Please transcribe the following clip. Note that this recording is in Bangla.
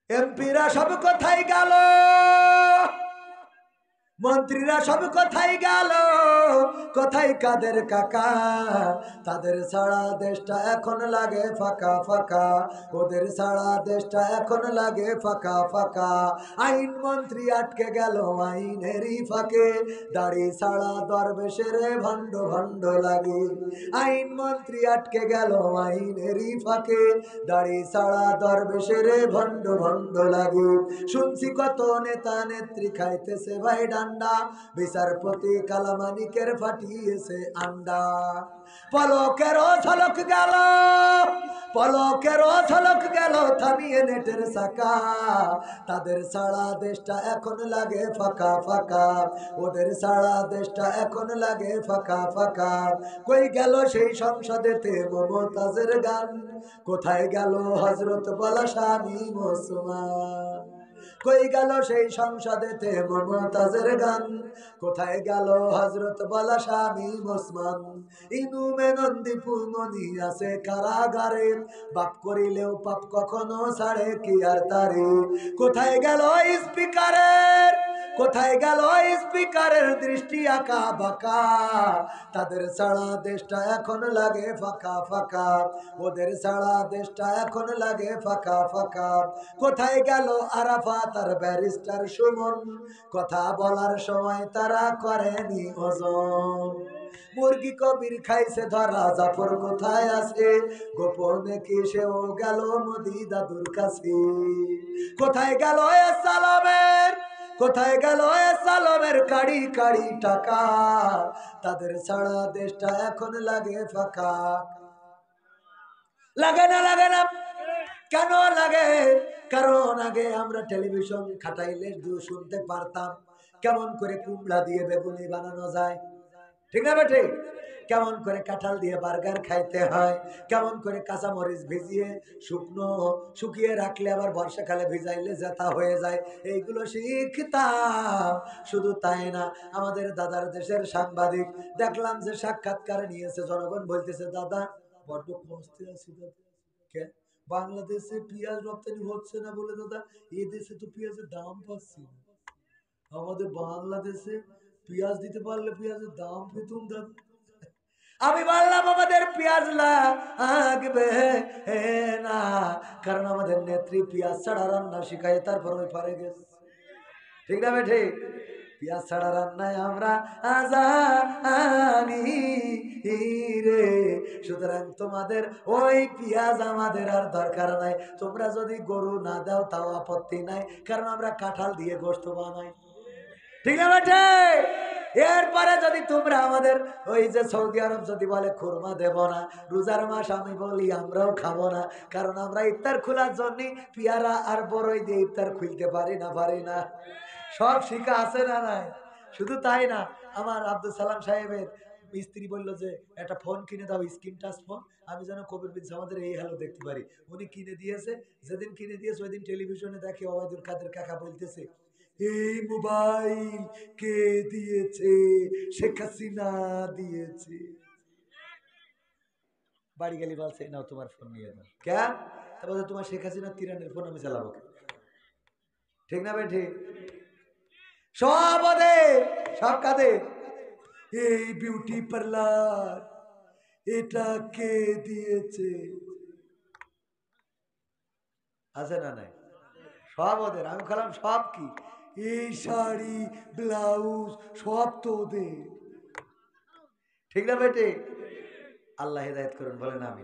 এমপিরা সব কোথায় গেল, মন্ত্রীরা সব কোথায় গেল, কোথায় কাদের কাকা? তাদের ছাড়া দেশটা এখন লাগে ফাঁকা ফাঁকা, ওদের ছাড়া দেশটা এখন লাগে ফাঁকা ফাঁকা। আইন মন্ত্রী আটকে গেল আইনেরই ফাঁকে, দাড়ি ছাড়া দরবেশের ভণ্ড ভণ্ড লাগে। আইন মন্ত্রী আটকে গেল আইনেরই ফাঁকে, দাড়ি ছাড়া দরবেশের ভণ্ড ভণ্ড লাগে। শুনছি কত নেতা নেত্রী খাইতেছে ভাই ডান্ডা, বিচারপতি কালামানিকের ফাটিয়েছে আন্ডা। পলকেরও ঝলক গেল, পলকেরও ঝলক গেল থামিয়ে নেটের চাকা। তাদের ছাড়া দেশটা এখন লাগে ফাঁকা ফাঁকা, ওদের ছাড়া দেশটা এখন লাগে ফাঁকা ফাঁকা। কই গেল সেই সংসদেতে মমতাজের গান, কোথায় গেল হযরত বলা শামীম ওসমান? কই গেল সেই সংসদেতে মমতাজের গান, কোথায় গেল হযরত বলা শামীম ওসমান? ইনু মেনন্দি ফুলমনি আছে কারাগারে, বাপ করিলেও পাপ কখনো ছাড়ে কি আর তারে? কোথায় গেল স্পিকারের, কোথায় গেল স্পিকারের দৃষ্টি আঁকা বাঁকা? তাদের ছাড়া দেশটা এখন লাগে ফাঁকা ফাঁকা, ওদের ছাড়া দেশটা এখন লাগে ফাঁকা ফাঁকা। কোথায় গেল আরাফাত আর ব্যারিস্টার সুমন? কথা বলার সময় তারা করেনি ওজন। মুরগি কবির খাইছে ধরা, জাফর কোথায় আছে? গোপনে কি সেও গেল মোদি দাদুর কাছে? কোথায় গেল এ সালামের, কোথায় গেল এ সালামের কাড়ি কাড়ি টাকা? তাদের ছাড়া দেশটা এখন লাগে ফাঁকা। লাগে না, লাগে না, কেন লাগে? কারণ আগে আমরা টেলিভিশন খাটাইলে শুনতে পারতাম কেমন করে কুমড়া দিয়ে বেগুনি বানানো যায়, ঠিক না বেঠে? কেমন করে কাঁঠাল দিয়ে বার্গার খাইতে হয়, কেমন করে কাঁচামরিচ ভিজিয়ে শুকনো শুকিয়ে রাখলে আবার বর্ষাকালে ভিজাইলে জেতা হয়ে যায়, এইগুলো শিখতাম। শুধু তাই না, আমাদের দাদার দেশের সাংবাদিক দেখলাম যে সাক্ষাৎকার নিয়েছে, জনগণ বলতেছে দাদা বড্ড কষ্টে আছি দাদা। কে? বাংলাদেশে পেঁয়াজ রপ্তানি হচ্ছে না বলে দাদা, এই দেশে তো পেঁয়াজের দাম পাচ্ছি না। আমাদের বাংলাদেশে পেঁয়াজ দিতে পারলে পেঁয়াজের দাম পেতুম দাদা। আমি বললাম আমাদের পেঁয়াজ লাগবে না, কারণ আমাদের নেত্রী পেঁয়াজ ছাড়া রান্না শিখায়, তারপর ওই পারে গেছে, ঠিক না বেঠে? পেঁয়াজ ছাড়া রান্নায় আমরা আজানি রে। সুতরাং তোমাদের ওই পেঁয়াজ আমাদের আর দরকার নাই। তোমরা যদি গরু না দাও তাও আপত্তি নাই, কারণ আমরা কাঁঠাল দিয়ে গোশত বানাই, ঠিক না বেঠে? এরপরে যদি তোমরা আমাদের ওই যে সৌদি আরব যদি বলে খুরমা দেব না, রোজার মাস আমি বলি আমরাও খাবো না, কারণ আমরা ইফতার খোলার জন্য পেয়ারা আর বড়ই দিয়ে ইফতার খুলতে পারি না, পারি না। সব শিখা আছে না নাই? শুধু তাই না, আমার আব্দুল সালাম সাহেবের স্ত্রী বললো যে একটা ফোন কিনে দাও, স্ক্রিন টাচ ফোন, আমি যেন কবির বিন আমাদের এই হ্যালো দেখতে পারি। উনি কিনে দিয়েছে, যেদিন কিনে দিয়েছে ওই দিন টেলিভিশনে দেখে ওবায়দুল কাদের কাকা বলতেছে এই মোবাইল কে দিয়েছে? শেখ হাসিনা দিয়েছে। বাড়ি গেলি বলছে নাও তোমার ফোন নিয়ে যাও। কেন? তারপরে তোমার শেখ হাসিনা তিরানের ফোন আমি চালাবো, ঠিক না ভাই? ঠিক। সব ওদের, সব কাদের? এই বিউটি পার্লার এটা কে দিয়েছে? আছে না নাই? সব ওদের। আমি বললাম সব কি? এই শাড়ি ব্লাউজ সব তো ওদের, ঠিক না বেটে? আল্লাহ হেদায়েত করুন, বলেন আমিন।